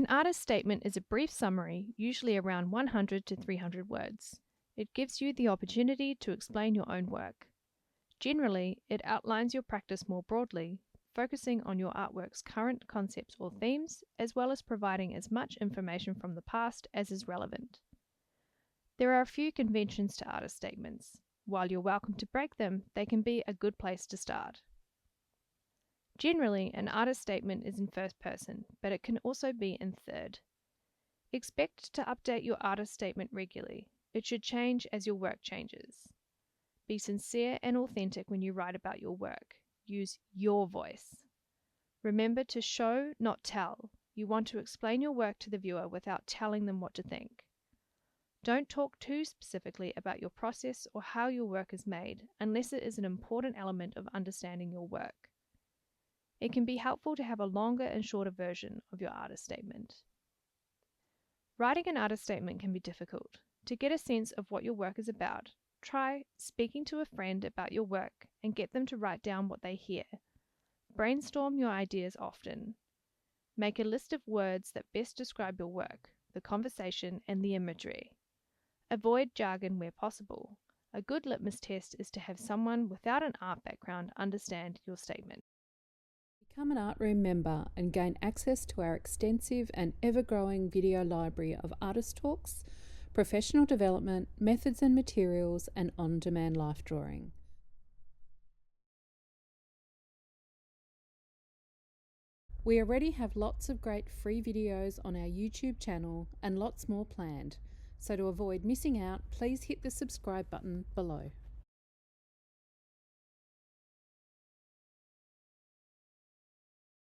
An artist statement is a brief summary, usually around 100 to 300 words. It gives you the opportunity to explain your own work. Generally, it outlines your practice more broadly, focusing on your artwork's current concepts or themes, as well as providing as much information from the past as is relevant. There are a few conventions to artist statements. While you're welcome to break them, they can be a good place to start. Generally, an artist statement is in first person, but it can also be in third. Expect to update your artist statement regularly. It should change as your work changes. Be sincere and authentic when you write about your work. Use your voice. Remember to show, not tell. You want to explain your work to the viewer without telling them what to think. Don't talk too specifically about your process or how your work is made unless it is an important element of understanding your work. It can be helpful to have a longer and shorter version of your artist statement. Writing an artist statement can be difficult. To get a sense of what your work is about, try speaking to a friend about your work and get them to write down what they hear. Brainstorm your ideas often. Make a list of words that best describe your work, the conversation, and the imagery. Avoid jargon where possible. A good litmus test is to have someone without an art background understand your statement. Become an Artroom member and gain access to our extensive and ever-growing video library of artist talks, professional development, methods and materials, and on-demand life drawing. We already have lots of great free videos on our YouTube channel and lots more planned, so to avoid missing out, please hit the subscribe button below.